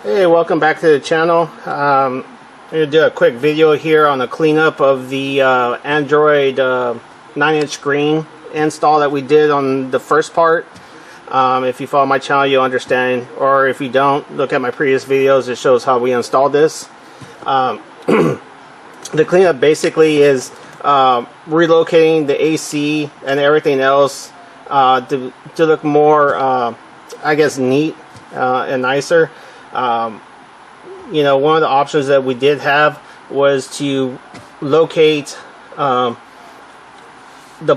Hey, welcome back to the channel. I'm going to do a quick video here on the cleanup of the Android 9-inch screen install that we did on the first part. If you follow my channel, you'll understand, or if you don't, look at my previous videos. It shows how we installed this. The cleanup basically is relocating the AC and everything else to look more, I guess, neat and nicer. You know, one of the options that we did have was to locate the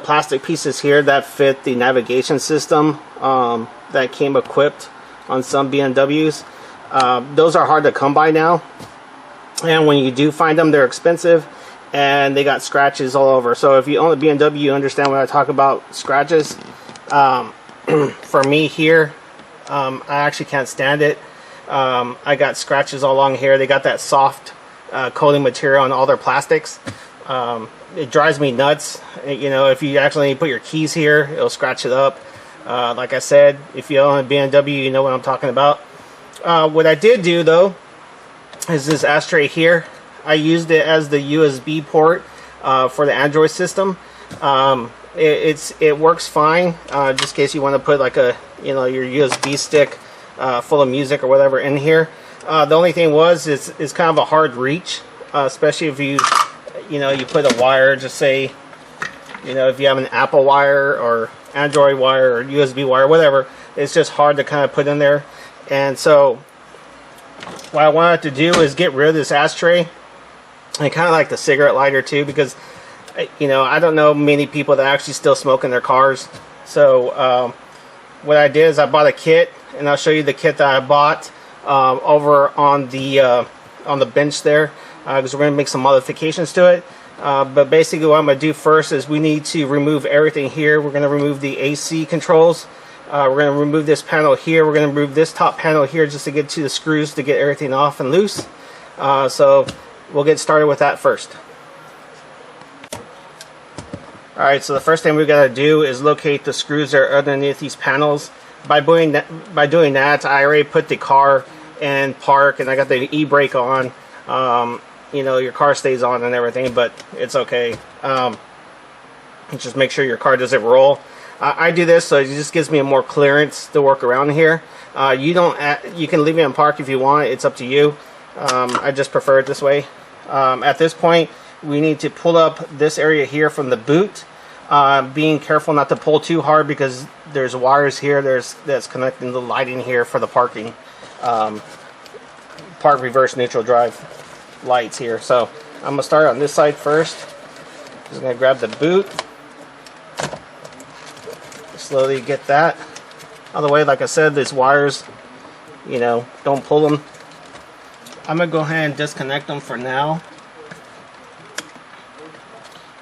plastic pieces here that fit the navigation system that came equipped on some BMWs. Those are hard to come by now, and when you do find them, they're expensive and they got scratches all over. So if you own a BMW, you understand when I talk about scratches. For me here, I actually can't stand it. I got scratches all along here. They got that soft coating material on all their plastics. It drives me nuts. You know, if you actually put your keys here, it'll scratch it up. Like I said, if you own a BMW, you know what I'm talking about. What I did do though is this ashtray here. I used it as the USB port for the Android system. It works fine. Just in case you want to put like a, you know, your USB stick full of music or whatever in here. The only thing was it's kind of a hard reach, especially if you put a wire, just say, you know, if you have an Apple wire or Android wire or USB wire, whatever, it's just hard to kind of put in there. And so what I wanted to do is get rid of this ashtray, and kind of like the cigarette lighter too, because, you know, I don't know many people that actually still smoke in their cars. So what I did is I bought a kit, and I'll show you the kit that I bought over on the bench there, because we're going to make some modifications to it. But basically what I'm going to do first is we need to remove everything here. We're going to remove the AC controls. We're going to remove this panel here. We're going to remove this top panel here just to get to the screws to get everything off and loose. So we'll get started with that first. Alright, so the first thing we got to do is locate the screws that are underneath these panels. By doing that, I already put the car in park, and I got the e-brake on. You know, your car stays on and everything, but it's okay. Just make sure your car doesn't roll. I do this so it just gives me more clearance to work around here. You can leave it in park if you want. It's up to you. I just prefer it this way. At this point, we need to pull up this area here from the boot. Being careful not to pull too hard, because there's wires here that's connecting the lighting here for the parking park reverse neutral drive lights here. So I'm gonna start on this side first. Just gonna grab the boot, slowly get that out of the way. Like I said, these wires, you know, don't pull them. I'm gonna go ahead and disconnect them for now,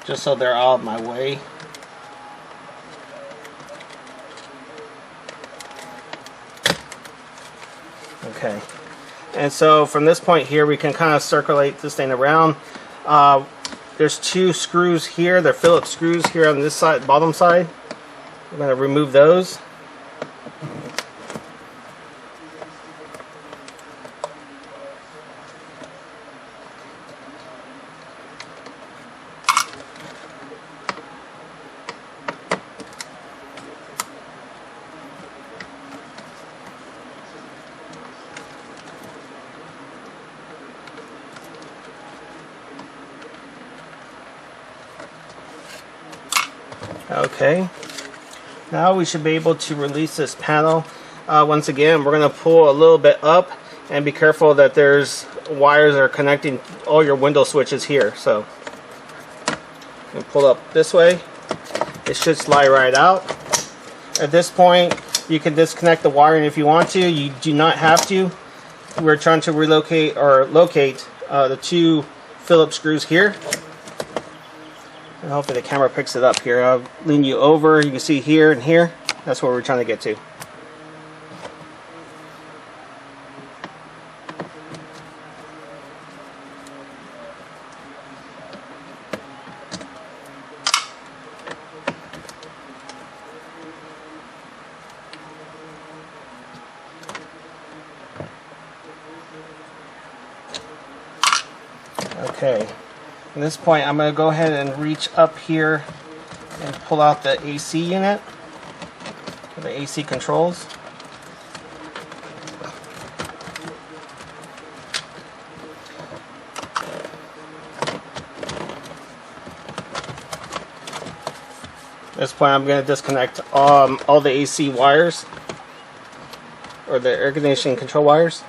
just so they're out of my way. Okay, and so from this point here, we can kind of circulate this thing around. There's two screws here. They're Phillips screws here on this side, bottom side. I'm going to remove those. Okay, now we should be able to release this panel. Once again, we're going to pull a little bit up, and be careful that there's wires that are connecting all your window switches here. So and pull up this way, it should slide right out. At this point, you can disconnect the wiring if you want to. You do not have to. We're trying to relocate or locate the two Phillips screws here. And hopefully the camera picks it up here. I'll lean you over. You can see here and here. That's what we're trying to get to. Okay, at this point I'm going to go ahead and reach up here and pull out the AC unit, the AC controls. At this point I'm going to disconnect all the AC wires, or the air conditioning control wires.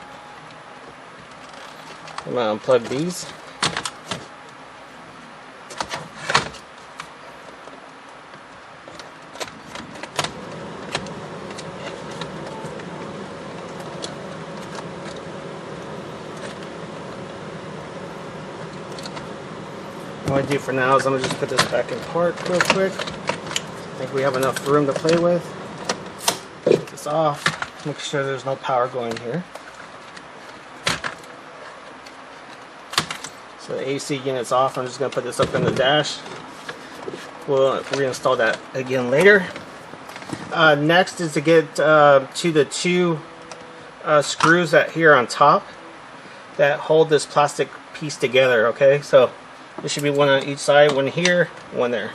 I'm going to unplug these. What I'm going to do for now is I'm going to just put this back in park real quick. I think we have enough room to play with. Take this off, make sure there's no power going here. So the AC unit's off. I'm just going to put this up in the dash. We'll reinstall that again later. Next is to get to the two screws that here on top that hold this plastic piece together. Okay, so there should be one on each side, one here, one there.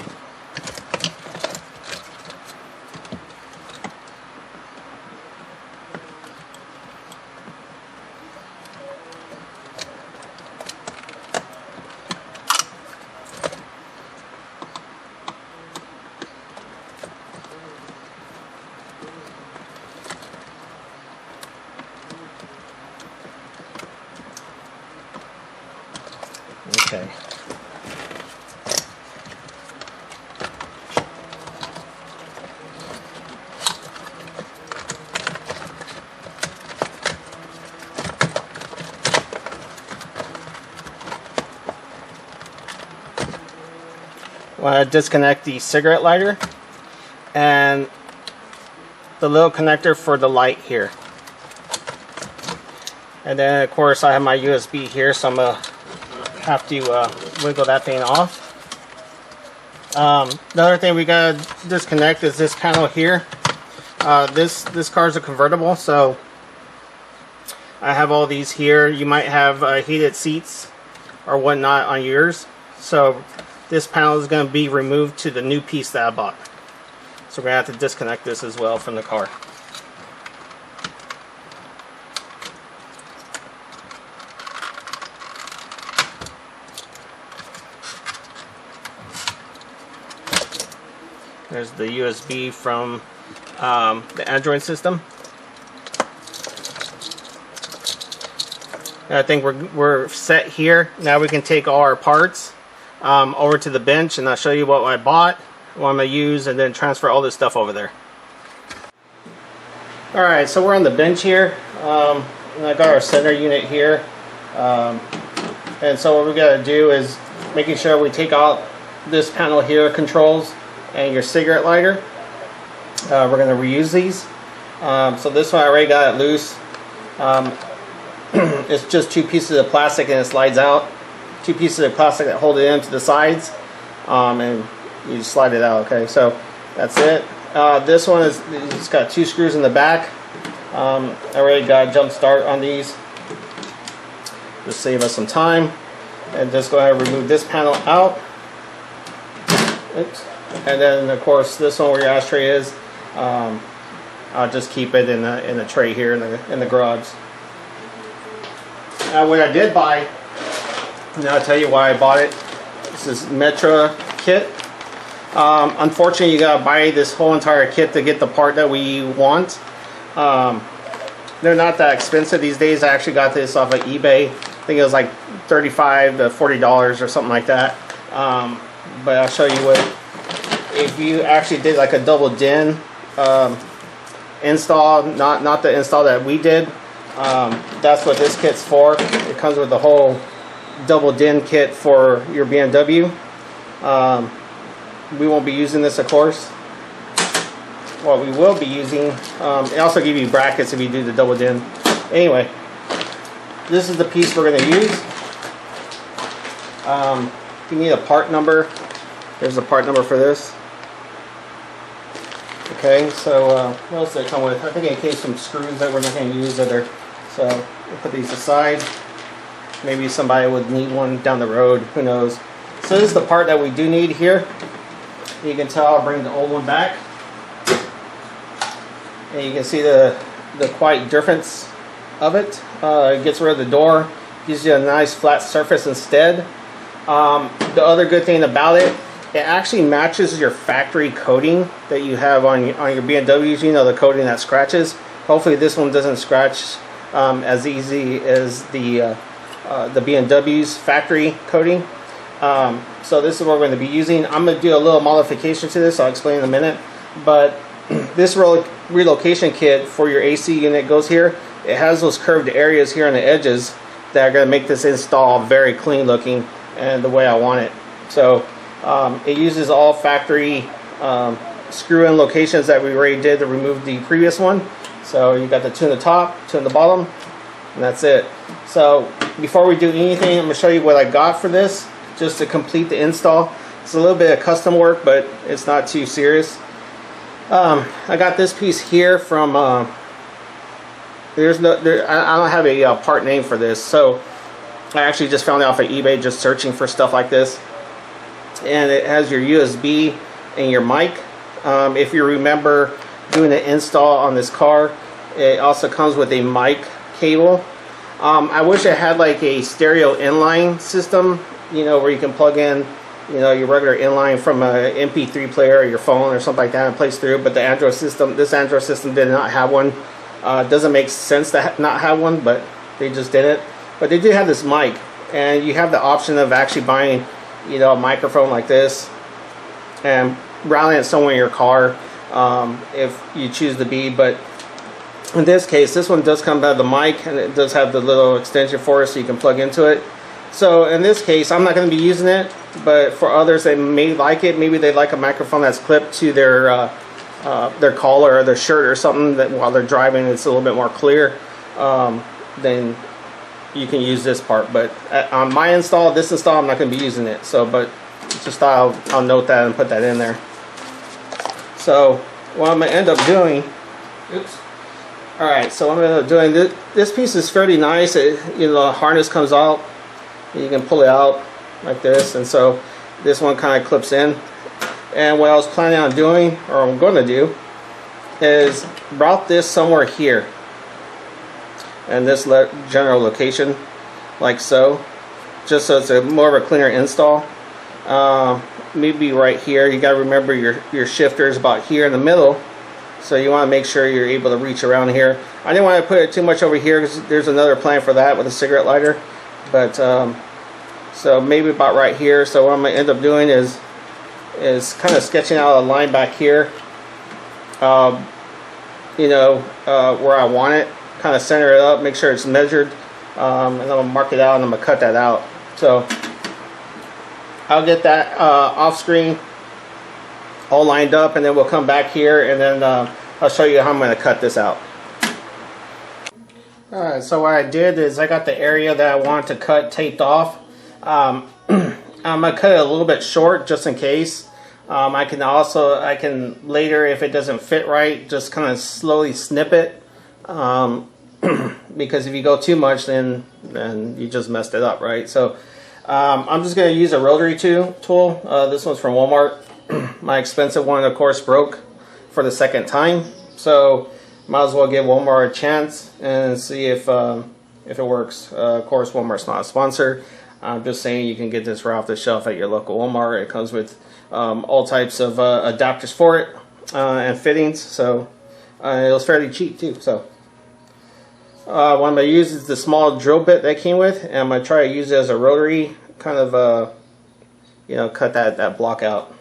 Okay. Want to disconnect the cigarette lighter and the little connector for the light here. And then of course I have my USB here, so I'm going to have to wiggle that thing off. The other thing we got to disconnect is this panel here. This car is a convertible, so I have all these here. You might have heated seats or whatnot on yours, so this panel is going to be removed to the new piece that I bought. So we're going to have to disconnect this as well from the car. There's the USB from the Android system. And I think we're set here. Now we can take all our parts over to the bench, and I'll show you what I bought, what I'm going to use, and then transfer all this stuff over there. Alright, so we're on the bench here. And I got our center unit here. And so what we got to do is making sure we take out this panel here, controls, and your cigarette lighter. We're going to reuse these. So this one I already got it loose. It's just two pieces of plastic and it slides out. Two pieces of plastic that hold it into the sides, and you just slide it out. Okay, so that's it. This one is, it's got two screws in the back. I already got a jump start on these. Just save us some time. And just go ahead and remove this panel out. Oops. And then of course this one where your ashtray is, I'll just keep it in the tray here in the garage. Now what I did buy, and I'll tell you why I bought it. This is Metra kit. Unfortunately, you gotta buy this whole entire kit to get the part that we want. They're not that expensive these days. I actually got this off of eBay. I think it was like $35 to $40 or something like that. But I'll show you what. If you actually did like a double DIN install, not the install that we did, that's what this kit's for. It comes with the whole double DIN kit for your BMW. We won't be using this, of course. What we will be using, it also gives you brackets if you do the double DIN. Anyway, this is the piece we're going to use. If you need a part number, there's a part number for this. Okay, so what else did it come with? I think it came some screws that we're not going to use that are, so we'll put these aside. maybe somebody would need one down the road, who knows. So this is the part that we do need here. You can tell I'll bring the old one back, and you can see the quite difference of it. It gets rid of the door, gives you a nice flat surface instead. The other good thing about it, it actually matches your factory coating that you have on your BMWs. You know, the coating that scratches. Hopefully this one doesn't scratch as easy as the BMW's factory coating. So this is what we're going to be using. I'm going to do a little modification to this. I'll explain in a minute. But this relocation kit for your AC unit goes here. It has those curved areas here on the edges that are going to make this install very clean looking and the way I want it. So it uses all factory screw-in locations that we already did to remove the previous one. So you got the two in the top, two in the bottom, and that's it. So before we do anything, I'm going to show you what I got for this, just to complete the install. It's a little bit of custom work, but it's not too serious. I got this piece here from I don't have a part name for this, so I actually just found it off of eBay just searching for stuff like this. And it has your USB and your mic. If you remember doing an install on this car, it also comes with a mic cable. I wish it had like a stereo inline system, you know, where you can plug in, you know, your regular inline from an MP3 player or your phone or something like that and plays through. But the Android system, this Android system did not have one. It doesn't make sense to not have one, but they just didn't. But they do have this mic, and you have the option of actually buying, you know, a microphone like this and routing it somewhere in your car if you choose to be. But in this case, this one does come out of the mic, and it does have the little extension for it so you can plug into it. So in this case, I'm not going to be using it, but for others, they may like it. Maybe they like a microphone that's clipped to their collar or their shirt or something, that while they're driving it's a little bit more clear. Then you can use this part. But on my install, this install, I'm not going to be using it. So, but just thought I'll note that and put that in there. So what I'm going to end up doing, oops. All right, so what I'm going to end up doing, this piece is fairly nice. You know, the harness comes out. You can pull it out like this, and so this one kind of clips in. And what I was planning on doing, or I'm going to do, is route this somewhere here, and this general location, like so, just so it's a more of a cleaner install. Maybe right here. You got to remember your shifter is about here in the middle, so you want to make sure you're able to reach around here. I didn't want to put it too much over here because there's another plan for that with a cigarette lighter. But so maybe about right here. So what I'm going to end up doing is kind of sketching out a line back here, you know, where I want it, kind of center it up, make sure it's measured, and I'm going to mark it out and I'm going to cut that out. So I'll get that off screen all lined up, and then we'll come back here, and then I'll show you how I'm going to cut this out. Alright, so what I did is I got the area that I wanted to cut taped off. I'm going to cut it a little bit short just in case. I can later, if it doesn't fit right, just kind of slowly snip it. Because if you go too much, then you just messed it up, right? So I'm just going to use a rotary tool. This one's from Walmart. My expensive one, of course, broke for the second time. So might as well give Walmart a chance and see if it works. Of course, Walmart's not a sponsor. I'm just saying you can get this right off the shelf at your local Walmart. It comes with all types of adapters for it and fittings. So it was fairly cheap too. So what I'm going to use is the small drill bit that came with, and I'm going to try to use it as a rotary, kind of you know, cut that block out.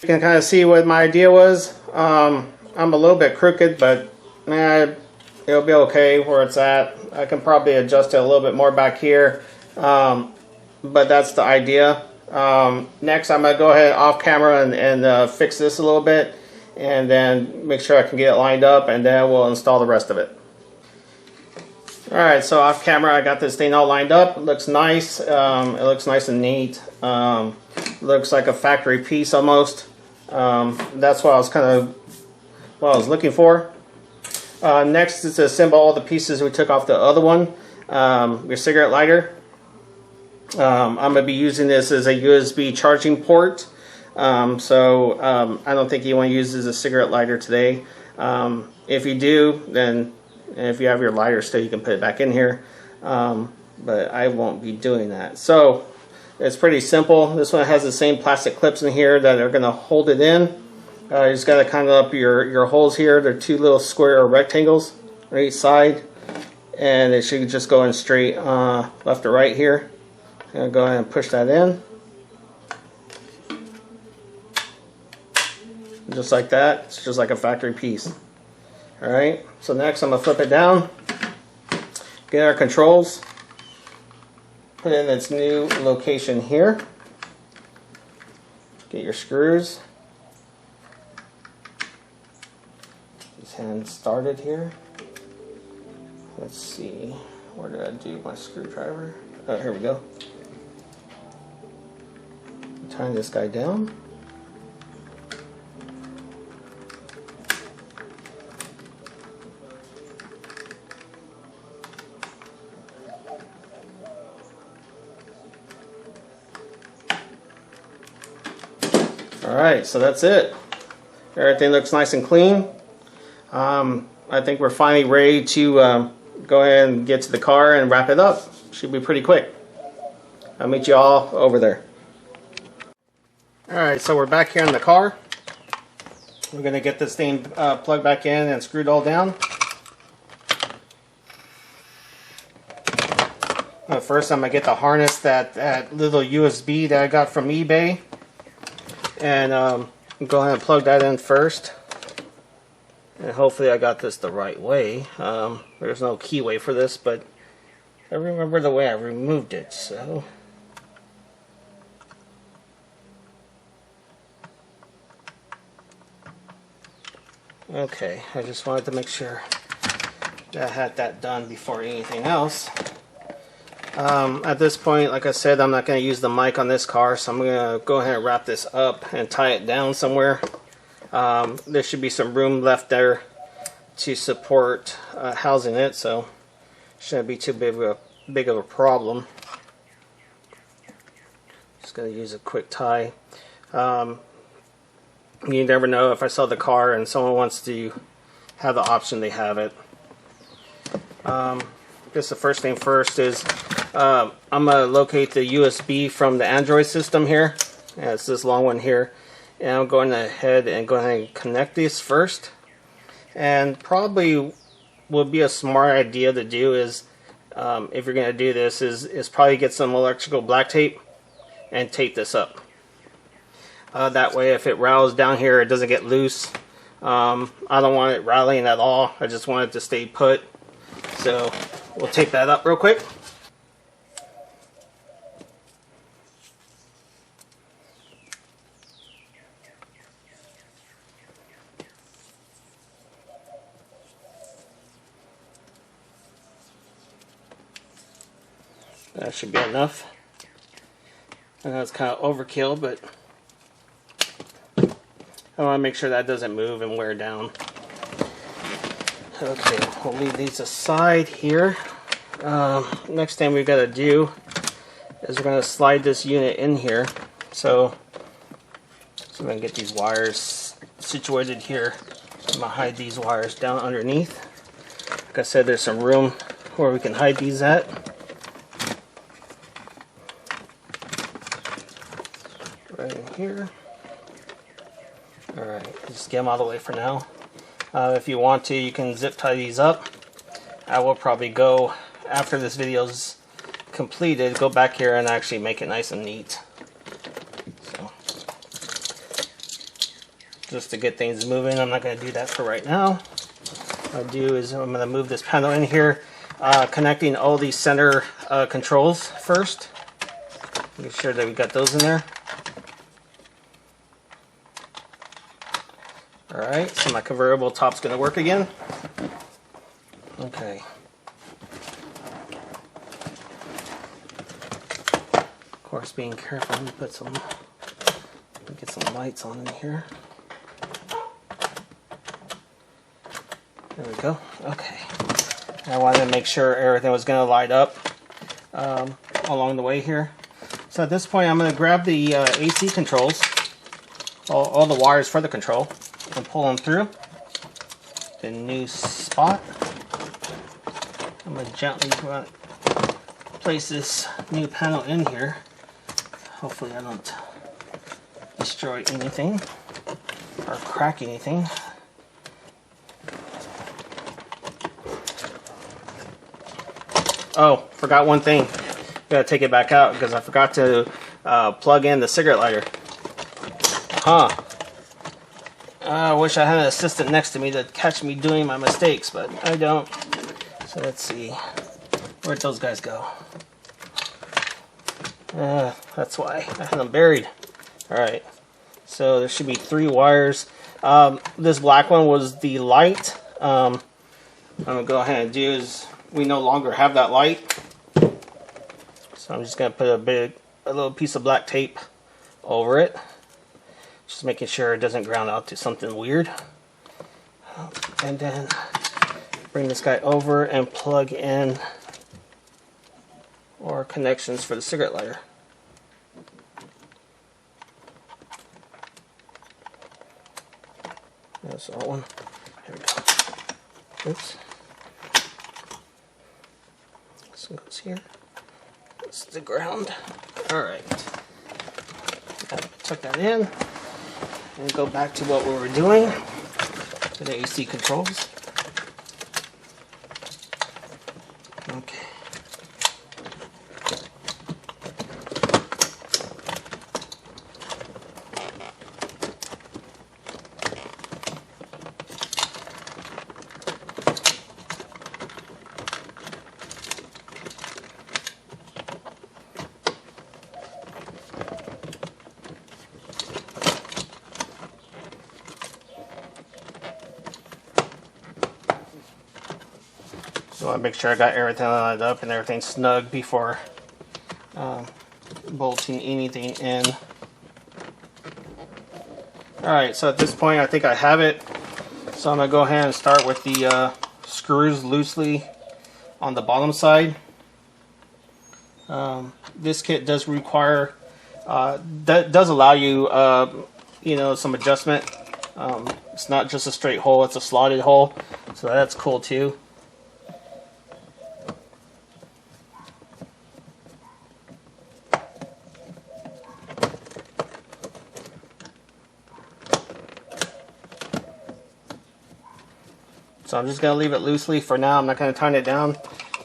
You can kind of see what my idea was. I'm a little bit crooked, but it'll be okay where it's at. I can probably adjust it a little bit more back here, but that's the idea. Next, I'm going to go ahead off camera and fix this a little bit, and then make sure I can get it lined up, and then we'll install the rest of it. Alright, so off camera I got this thing all lined up. It looks nice. It looks nice and neat. Looks like a factory piece almost. That's what I was looking for. Next is to assemble all the pieces we took off the other one. Your cigarette lighter. I'm going to be using this as a USB charging port. So I don't think you want to use this as a cigarette lighter today. If you do, then if you have your lighter still, you can put it back in here. But I won't be doing that. So it's pretty simple. This one has the same plastic clips in here that are going to hold it in. You just got to kind of up your holes here. They're two little square or rectangles on each side, and it should just go in straight left or right here. I'm going to go ahead and push that in, just like that. It's just like a factory piece. Alright, so next I'm going to flip it down, get our controls, put it in its new location here, get your screws, these hands started here. Let's see, where did I do my screwdriver? Oh, here we go. Tighten this guy down. Alright, so that's it. Everything looks nice and clean. I think we're finally ready to go ahead and get to the car and wrap it up. Should be pretty quick. I'll meet you all over there. Alright, so we're back here in the car. We're going to get this thing plugged back in and screwed all down. First I'm going to get the harness, that little USB that I got from eBay. And go ahead and plug that in first. And hopefully I got this the right way. There's no keyway for this, but I remember the way I removed it, so... Okay, I just wanted to make sure that I had that done before anything else. At this point, like I said, I'm not going to use the mic on this car, so I'm going to go ahead and wrap this up and tie it down somewhere. There should be some room left there to support housing it, so shouldn't be too big of a problem. Just going to use a quick tie. You never know, if I sell the car and someone wants to have the option, they have it. I guess the first thing first is I'm going to locate the USB from the Android system here. Yeah, it's this long one here. And I'm going ahead and connect these first. And probably would be a smart idea to do is, if you're going to do this, is probably get some electrical black tape and tape this up. That way if it rattles down here, it doesn't get loose. I don't want it rattling at all. I just want it to stay put. So we'll tape that up real quick. That should be enough. I know it's kind of overkill, but I want to make sure that doesn't move and wear down. Okay, we'll leave these aside here. Next thing we've got to do is we're going to slide this unit in here. So I'm going to get these wires situated here. I'm going to hide these wires down underneath. Like I said, there's some room where we can hide these at. Right in here. Alright, just get them out of the way for now. If you want to, you can zip tie these up. I will probably go, after this video's completed, go back here and actually make it nice and neat. So, just to get things moving. I'm not going to do that for right now. What I'll do is I'm going to move this panel in here, connecting all these center controls first. Make sure that we got those in there. Alright, so my convertible top's going to work again. Okay. Of course, being careful, let me put some, get some lights on in here. There we go. Okay. I wanted to make sure everything was going to light up along the way here. So at this point, I'm going to grab the AC controls, all the wires for the control, and pull them through the new spot. I'm going to gently place this new panel in here. Hopefully I don't destroy anything or crack anything. Oh, forgot one thing. Gotta take it back out because I forgot to plug in the cigarette lighter. Huh. I wish I had an assistant next to me to catch me doing my mistakes, but I don't. So let's see. Where'd those guys go? That's why I had them buried. Alright. So there should be 3 wires. This black one was the light. I'm going to go ahead and do is we no longer have that light. So I'm just going to put a little piece of black tape over it. Just making sure it doesn't ground out to something weird. And then bring this guy over and plug in our connections for the cigarette lighter. That's all one. There we go. Oops. This one goes here. This is the ground. Alright. Tuck that in. And go back to what we were doing. To the AC controls. Okay. So I make sure I got everything lined up and everything snug before bolting anything in. Alright, so at this point I think I have it. So I'm going to go ahead and start with the screws loosely on the bottom side. This kit does require, that does allow you, you know, some adjustment. It's not just a straight hole, it's a slotted hole. So that's cool too. So I'm just going to leave it loosely for now. I'm not going to tighten it down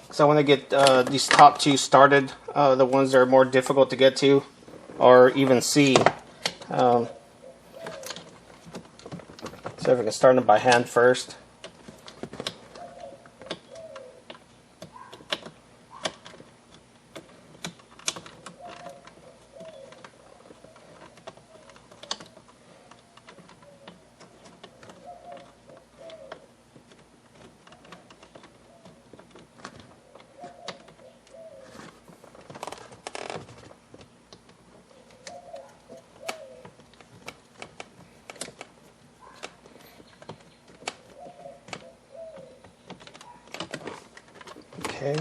because I want to get these top 2 started, the ones that are more difficult to get to or even see. So if I can start them by hand first. Okay.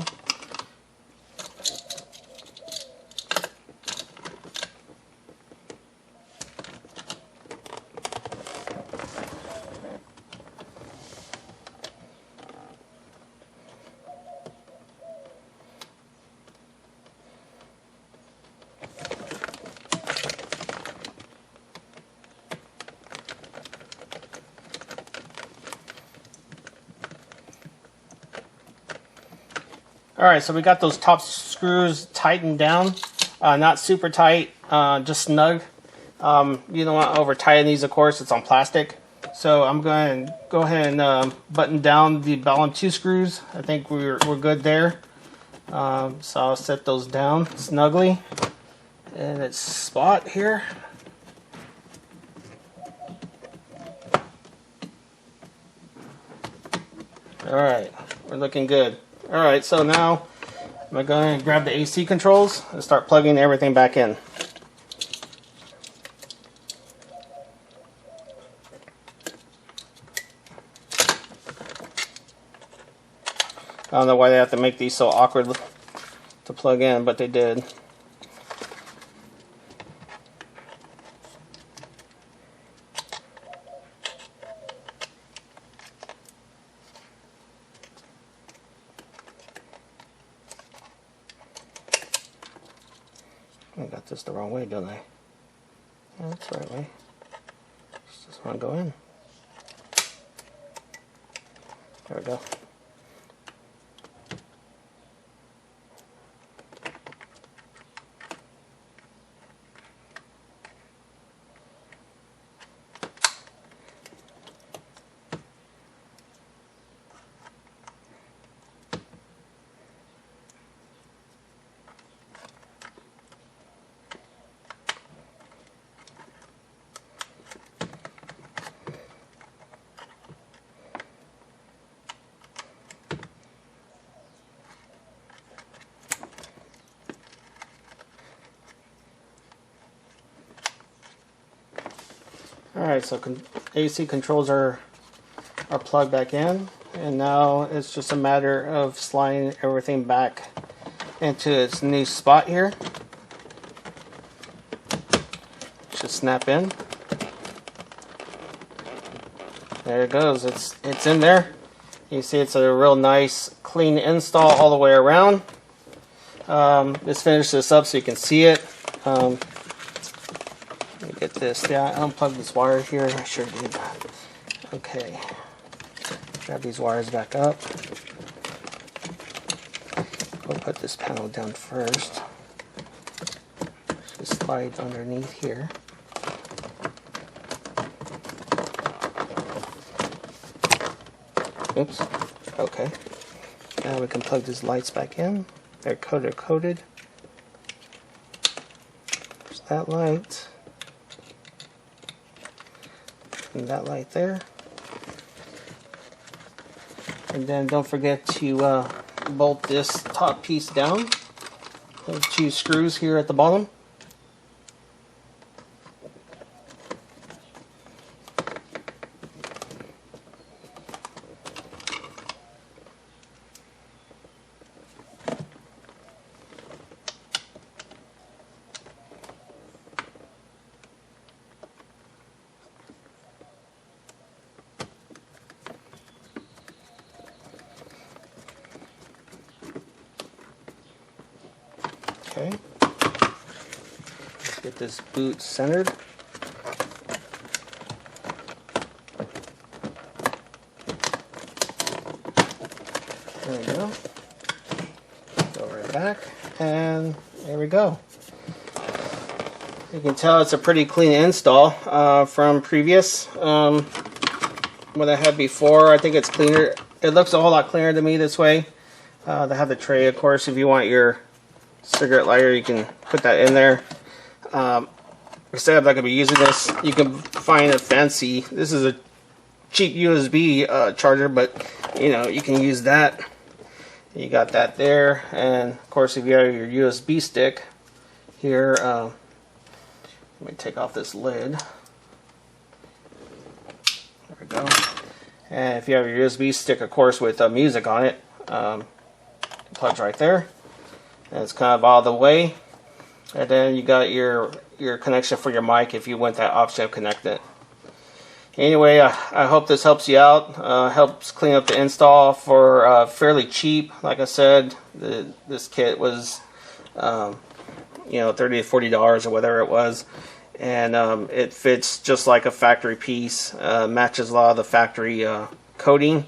Alright, so we got those top screws tightened down. Not super tight, just snug. You don't want to over tighten these, of course, it's on plastic. So I'm going to go ahead and button down the ball and two screws. I think we're good there. So I'll set those down snugly in its spot here. Alright, we're looking good. Alright, so now I'm going to grab the AC controls and start plugging everything back in. I don't know why they have to make these so awkward to plug in, but they did. I got this the wrong way, don't I? Yeah, that's the right way. Just want to go in. There we go. Alright, so AC controls are plugged back in, and now it's just a matter of sliding everything back into its new spot here. Just snap in. There it goes. It's in there. You see it's a real nice clean install all the way around. Let's finish this up so you can see it. Let me get this. Yeah, I unplugged this wire here. I sure did. Okay. Grab these wires back up. We'll put this panel down first. Just slide underneath here. Oops. Okay. Now we can plug these lights back in. They're coded. There's that light. And that light there. And then don't forget to bolt this top piece down. There's two screws here at the bottom. Okay, let's get this boot centered. There we go. Go right back, and there we go. You can tell it's a pretty clean install from previous. What I had before, I think it's cleaner. It looks a whole lot cleaner to me this way. They have the tray, of course, if you want your cigarette lighter, you can put that in there. Instead of not going to be using this, you can find a fancy, this is a cheap USB charger, but you know, you can use that. You got that there, and of course if you have your USB stick here, let me take off this lid. There we go. And if you have your USB stick, of course, with music on it, it plugs right there. And it's kind of out of the way. And then you got your connection for your mic if you want that option of connecting it. Anyway, I hope this helps you out. Helps clean up the install for fairly cheap. Like I said, this kit was $30 to $40 or whatever it was. And it fits just like a factory piece. Matches a lot of the factory coating.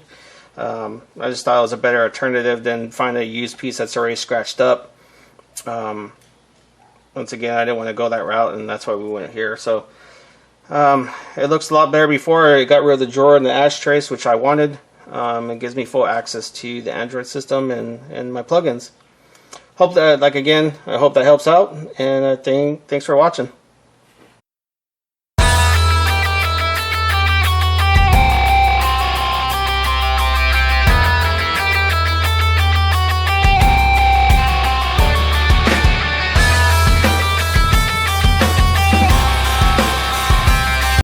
I just thought it was a better alternative than finding a used piece that's already scratched up. once again, I didn't want to go that route, and that's why we went here. So it looks a lot better before. It got rid of the drawer and the ashtrays, which I wanted. It gives me full access to the Android system and my plugins. Hope that, I hope that helps out, and thanks for watching.